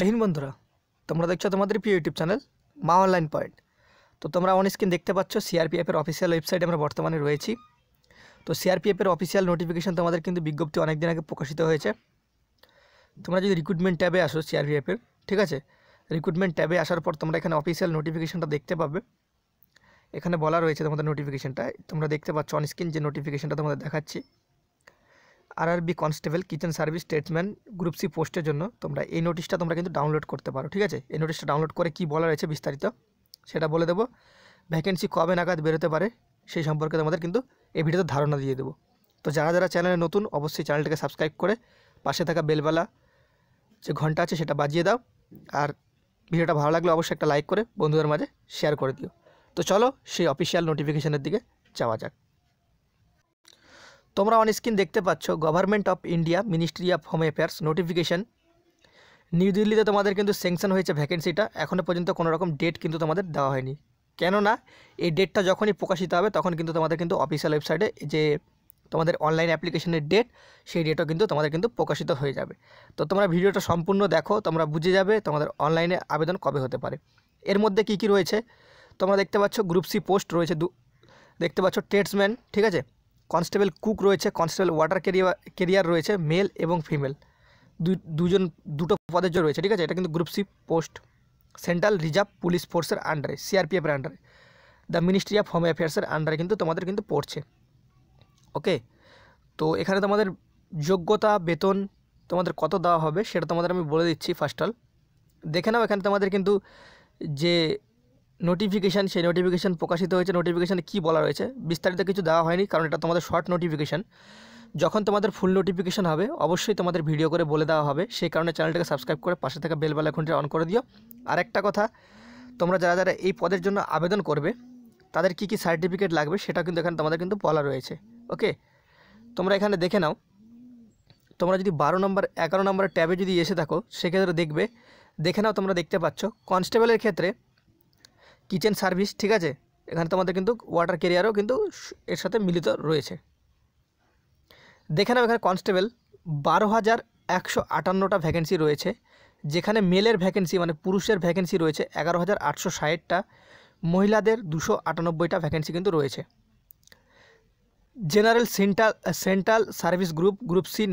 হিন্দ বন্ধুরা, তোমরা দেখছো তোমাদের প্রিয় ইউটিউব চ্যানেল মা অনলাইন পয়েন্ট। তো তোমরা অন স্ক্রিন দেখতে পাচ্ছ সিআরপিএফের অফিসিয়াল ওয়েবসাইটে আমরা বর্তমানে রয়েছি। তো সিআরপিএফের অফিসিয়াল নোটিফিকেশান তোমাদের কিন্তু বিজ্ঞপ্তি অনেক দিন আগে প্রকাশিত হয়েছে। তোমরা যদি রিক্রুটমেন্ট ট্যাবে আসো সিআরপিএফের, ঠিক আছে, রিক্রুটমেন্ট ট্যাবে আসার পর তোমরা এখানে অফিসিয়াল নোটিফিকেশানটা দেখতে পাবে। এখানে বলা রয়েছে তোমাদের নোটিফিকেশানটা তোমরা দেখতে পাচ্ছ অন স্ক্রিন, যে নোটিফিকেশানটা তোমাদের দেখাচ্ছি। RRB constable kitchen service tradesman group C পোস্টের জন্য তোমরা এই নোটিশটা তোমরা কিন্তু ডাউনলোড করতে পারো, ঠিক আছে। এই নোটিশটা ডাউনলোড করে কি বলা রয়েছে বিস্তারিত সেটা বলে দেবো। ভ্যাকেন্সি কবে নাগাদ বেরোতে পারে সেই সম্পর্কে তোমাদের কিন্তু এই ভিডিওতে ধারণা দিয়ে দেবো। তো যারা যারা চ্যানেলে নতুন অবশ্যই চ্যানেলটাকে সাবস্ক্রাইব করে পাশে থাকা বেলবেলা যে ঘন্টা আছে সেটা বাজিয়ে দাও। আর ভিডিওটা ভালো লাগলে অবশ্যই একটা লাইক করে বন্ধুদের মাঝে শেয়ার করে দিও। তো চলো সেই অফিসিয়াল নোটিফিকেশানের দিকে যাওয়া যাক। তোমরা অন স্ক্রিন দেখতে পাচ্ছ government of India ministry of home affairs notification. New দিল্লিতে তোমাদের কিন্তু স্যাংশন হয়েছে ভ্যাকেন্সিটা। এখনও পর্যন্ত কোনো রকম ডেট কিন্তু তোমাদের দেওয়া হয়নি, কেননা এই ডেটটা যখনই প্রকাশিত হবে তখন কিন্তু তোমাদের কিন্তু অফিসিয়াল ওয়েবসাইটে যে তোমাদের অনলাইন অ্যাপ্লিকেশনের ডেট, সেই ডেটও কিন্তু তোমাদের কিন্তু প্রকাশিত হয়ে যাবে। তো তোমরা ভিডিওটা সম্পূর্ণ দেখো, তোমরা বুঝে যাবে তোমাদের অনলাইনে আবেদন কবে হতে পারে। এর মধ্যে কি কি রয়েছে তোমরা দেখতে পাচ্ছ। গ্রুপ সি পোস্ট রয়েছে দেখতে পাচ্ছ, ট্রেডসম্যান, ঠিক আছে, কনস্টেবল কুক রয়েছে, কনস্টেবল ওয়াটার ক্যারিয়ার রয়েছে, মেল এবং ফিমেল দুটো পদের জন্য রয়েছে, ঠিক আছে। এটা কিন্তু group C post central reserve police ফোর্সের আন্ডারে, সিআরপিএফের আন্ডারে, দ্য মিনিস্ট্রি অফ হোম অ্যাফেয়ার্সের আন্ডারে কিন্তু তোমাদের কিন্তু পড়ছে। ওকে, তো এখানে তোমাদের যোগ্যতা বেতন তোমাদের কত দেওয়া হবে সেটা তোমাদের আমি বলে দিচ্ছি। ফার্স্ট অল দেখে নাও, এখানে তোমাদের কিন্তু যে নোটিফিকেশান, সেই নোটিফিকেশান প্রকাশিত হয়েছে। নোটিফিকেশানে কী বলা রয়েছে বিস্তারিত কিছু দেওয়া হয়নি, কারণ এটা তোমাদের শর্ট নোটিফিকেশান। যখন তোমাদের ফুল নোটিফিকেশান হবে অবশ্যই তোমাদের ভিডিও করে বলে দেওয়া হবে। সেই কারণে চ্যানেলটাকে সাবস্ক্রাইব করে পাশে থাকা বেলবেলা আইকনটা অন করে দিও। আর একটা কথা, তোমরা যারা যারা এই পদের জন্য আবেদন করবে তাদের কি কি সার্টিফিকেট লাগবে সেটা কিন্তু এখানে তোমাদের কিন্তু বলা রয়েছে। ওকে, তোমরা এখানে দেখে নাও। তোমরা যদি 12 নম্বর 11 নম্বরের ট্যাবে যদি এসে থাকো সেক্ষেত্রে দেখে নাও, তোমরা দেখতে পাচ্ছ কনস্টেবলের ক্ষেত্রে কিচেন সার্ভিস, ঠিক আছে, এখানে তোমাদের কিন্তু ওয়াটার ক্যারিয়ারও কিন্তু এর সাথে মিলিত রয়েছে। দেখে নাও এখানে কনস্টেবল 12,158টা ভ্যাকেন্সি রয়েছে, যেখানে মেলের ভ্যাকেন্সি মানে পুরুষের ভ্যাকেন্সি রয়েছে 11,860টা, মহিলাদের 298টা ভ্যাকেন্সি কিন্তু রয়েছে। General central service group C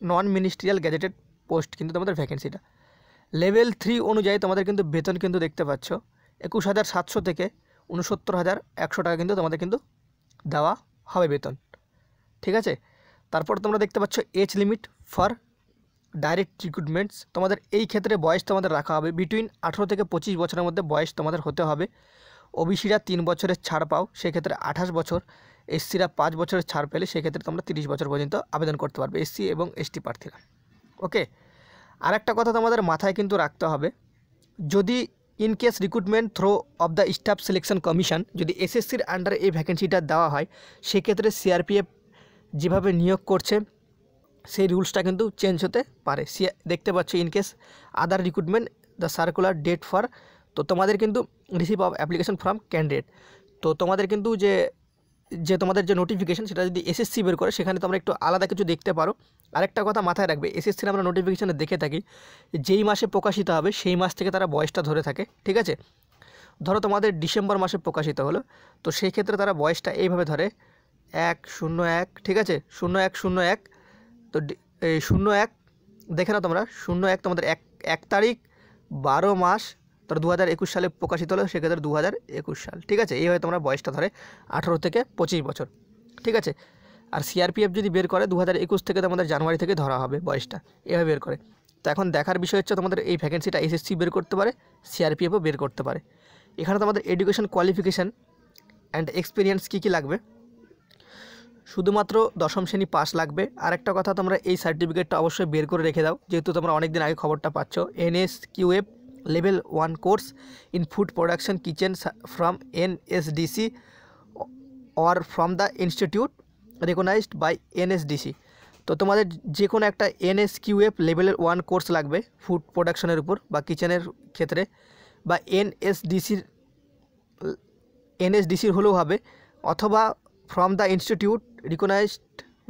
non ministerial gazetted post কিন্তু তোমাদের ভ্যাকেন্সিটা। লেভেল 3 অনুযায়ী তোমাদের কিন্তু বেতন কিন্তু দেখতে পাচ্ছ 21,700 থেকে 69,100 টাকা কিন্তু তোমাদের কিন্তু দেওয়া হবে বেতন, ঠিক আছে। তারপর তোমরা দেখতে পাচ্ছ age limit for direct recruitments. তোমাদের এই ক্ষেত্রে বয়স তোমাদের রাখা হবে বিটুইন 18 থেকে 25 বছরের মধ্যে বয়স তোমাদের হতে হবে। ওবিসিরা 3 বছরের ছাড় পাও, সেক্ষেত্রে 28 বছর। এসসিরা 5 বছরের ছাড় পেলে সেক্ষেত্রে তোমরা 30 বছর পর্যন্ত আবেদন করতে পারবে, এসসি এবং এসটি প্রার্থীরা। ওকে, আর একটা কথা তোমাদের মাথায় কিন্তু রাখতে হবে, যদি in case recruitment through of the staff selection commission, যদি এসএসসির আন্ডারে এই ভ্যাকেন্সিটা দেওয়া হয় সেক্ষেত্রে সিআরপিএফ যেভাবে নিয়োগ করছে সেই রুলসটা কিন্তু চেঞ্জ হতে পারে। দেখতে পাচ্ছ in case other recruitment the circular date for, তো তোমাদের কিন্তু receive of application from candidate. তো তোমাদের কিন্তু যে তোমাদের যে নোটিফিকেশান সেটা যদি এসএসসি বের করে সেখানে তোমরা একটু আলাদা কিছু দেখতে পারো। আরেকটা কথা মাথায় রাখবে, এসএসসির আমরা নোটিফিকেশানে দেখে থাকি যেই মাসে প্রকাশিত হবে সেই মাস থেকে তারা বয়সটা ধরে থাকে, ঠিক আছে। ধরো তোমাদের ডিসেম্বর মাসে প্রকাশিত হলো, তো সেই ক্ষেত্রে তারা বয়সটা এইভাবে ধরে 1/01, ঠিক আছে, 01/01। তো এই 01 দেখে নাও তোমরা, 01 তোমাদের 1 তারিখ 12 মাস, ধরো 2021 সালে প্রকাশিত হলো, সেক্ষেত্রে 2021 সাল, ঠিক আছে। এইভাবে তোমরা বয়সটা ধরে 18 থেকে 25 বছর, ঠিক আছে। আর সিআরপিএফ যদি বের করে 2021 থেকে তোমাদের জানুয়ারি থেকে ধরা হবে বয়সটা, এভাবে বের করে। তো এখন দেখার বিষয় হচ্ছে তোমাদের এই ভ্যাকেন্সিটা এসএসসি বের করতে পারে, সিআরপিএফও বের করতে পারে। এখানে তোমাদের এডুকেশন কোয়ালিফিকেশান অ্যান্ড এক্সপিরিয়েন্স কী লাগবে, শুধুমাত্র 10ম শ্রেণী পাস লাগবে। আর একটা কথা, তোমরা এই সার্টিফিকেটটা অবশ্যই বের করে রেখে দাও, যেহেতু তোমরা অনেক দিন আগে খবরটা পাচ্ছ। NSQF level 1 course in food production kitchen from NSDC or from the institute recognised by NSDC। তো তোমাদের যে কোনো একটা NSQF লেভেলের 1 কোর্স লাগবে ফুড প্রোডাকশনের উপর বা কিচেনের ক্ষেত্রে, বা NSDCর হলেও হবে, অথবা ফ্রম দ্য ইনস্টিটিউট রিকগনাইজড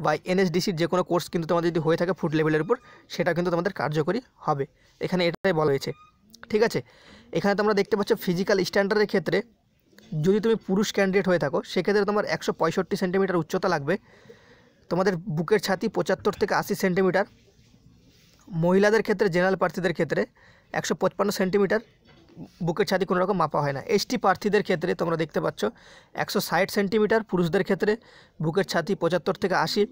বা এনএসডিসির যে কোনো কোর্স কিন্তু তোমাদের যদি হয়ে থাকে ফুড লেভেলের উপর, সেটা কিন্তু তোমাদের কার্যকরী হবে। এখানে এটাই বলা হয়েছে, ঠিক আছে। এখানে তোমরা দেখতে পাচ্ছ ফিজিক্যাল স্ট্যান্ডার্ডের ক্ষেত্রে যদি তুমি পুরুষ ক্যান্ডিডেট হয়ে থাকো সেক্ষেত্রে তোমার 165 সেন্টিমিটার উচ্চতা লাগবে। তোমাদের বুকের ছাতি 75 থেকে 80 সেন্টিমিটার। মহিলাদের ক্ষেত্রে জেনারেল প্রার্থীদের ক্ষেত্রে 155 সেন্টিমিটার বুকের ছাতি কোনো রকম মাপা হয় না। এসটি প্রার্থীদের ক্ষেত্রে তোমরা দেখতে পাচ্ছ 160 সেন্টিমিটার, পুরুষদের ক্ষেত্রে বুকের ছাতি 75 থেকে 80,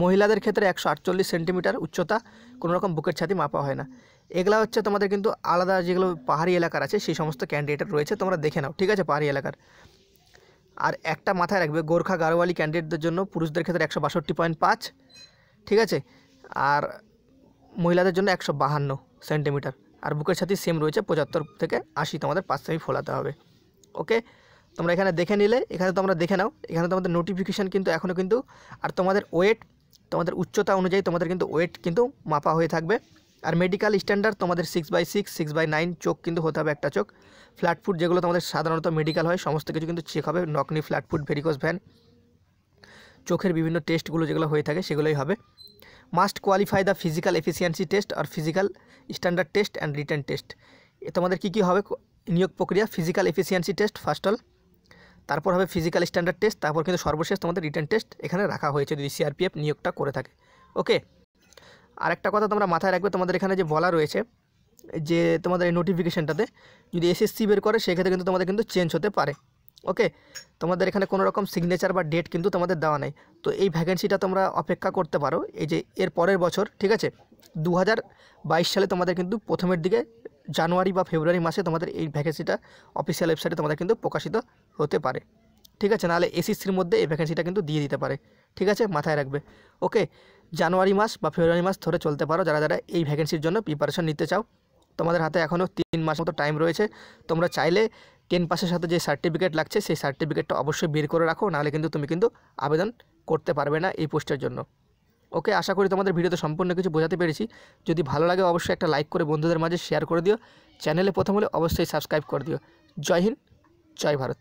মহিলাদের ক্ষেত্রে 148 সেন্টিমিটার উচ্চতা, কোনো রকম বুকের ছাতি মাপা হয় না। এগুলা হচ্ছে তোমাদের কিন্তু আলাদা যেগুলো পাহাড়ি এলাকার আছে সেই সমস্ত ক্যান্ডিডেট রয়েছে, তোমরা দেখে নাও, ঠিক আছে, পাহাড়ি এলাকার। আর একটা মাথায় রাখবে, গোর্খা গাড়োয়ালি ক্যান্ডিডেটদের জন্য পুরুষদের ক্ষেত্রে 162.5, ঠিক আছে, আর মহিলাদের জন্য 152 সেন্টিমিটার। আর বুকের ছাতি সেম রয়েছে 75 থেকে 80, তোমাদের 5 সেমি ফোলাতে হবে। ওকে, তোমরা এখানে দেখে নিলে, এখানে তোমরা দেখে নাও, এখানে তোমাদের নোটিফিকেশান কিন্তু এখনও কিন্তু, আর তোমাদের ওয়েট, তোমাদের উচ্চতা অনুযায়ী তোমাদের কিন্তু ওয়েট কিন্তু মাপা হয়ে থাকবে। আর মেডিকেল স্ট্যান্ডার্ড তোমাদের 6/6, 6/9 চোখ কিন্তু হতে হবে, একটা চোখ। ফ্ল্যাট ফুট যেগুলো তোমাদের সাধারণত মেডিকেল হয় সমস্ত কিছু কিন্তু চেক হবে, knock knee, flat foot, varicose vein, চোখের বিভিন্ন টেস্টগুলো যেগুলো হয়ে থাকে সেগুলোই হবে। Must qualify the physical efficiency test আর physical standard test and written test. তোমাদের কী কী হবে নিয়োগ প্রক্রিয়া? Physical efficiency test first all, তারপর হবে ফিজিক্যাল স্ট্যান্ডার্ড টেস্ট, তারপর কিন্তু সর্বশেষ তোমাদের রিটেন টেস্ট এখানে রাখা হয়েছে যদি সিআরপিএফ নিয়োগটা করে থাকে। ওকে, আরেকটা কথা তোমরা মাথায় রাখবে, তোমাদের এখানে যে বলা রয়েছে যে তোমাদের এই নোটিফিকেশানটাতে যদি এসএসসি বের করে সেক্ষেত্রে কিন্তু তোমাদের কিন্তু চেঞ্জ হতে পারে। ওকে, তোমাদের এখানে কোনো রকম সিগনেচার বা ডেট কিন্তু তোমাদের দেওয়া নেই। তো এই ভ্যাকেন্সিটা তোমরা অপেক্ষা করতে পারো এই যে এর পরের বছর, ঠিক আছে, 2022 সালে তোমাদের কিন্তু প্রথমের দিকে জানুয়ারি বা ফেব্রুয়ারি মাসে তোমাদের এই ভ্যাকেন্সিটা অফিসিয়াল ওয়েবসাইটে তোমাদের কিন্তু প্রকাশিত হতে পারে, ঠিক আছে, নাহলে এসএসসির মধ্যে এই ভ্যাকেন্সিটা কিন্তু দিয়ে দিতে পারে, ঠিক আছে, মাথায় রাখবে। ওকে, জানুয়ারি মাস বা ফেব্রুয়ারি মাস ধরে চলতে পারো যারা যারা এই ভ্যাকেন্সির জন্য প্রিপারেশন নিতে চাও। তোমাদের হাতে এখনও 3 মাস মতো টাইম রয়েছে। তোমরা চাইলে 10 পাসের সাথে যে সার্টিফিকেট লাগছে সেই সার্টিফিকেটটা অবশ্যই বের করে রাখো, নাহলে কিন্তু তুমি কিন্তু আবেদন করতে পারবে না এই পোস্টের জন্য। ওকে, আশা করি তোমাদের ভিডিওতে সম্পূর্ণ কিছু বোঝাতে পেরেছি। যদি ভালো লাগে অবশ্যই একটা লাইক করে বন্ধুদের মাঝে শেয়ার করে দিও। চ্যানেলে প্রথম হলে অবশ্যই সাবস্ক্রাইব করে দিও। জয় হিন্দ, জয় ভারত।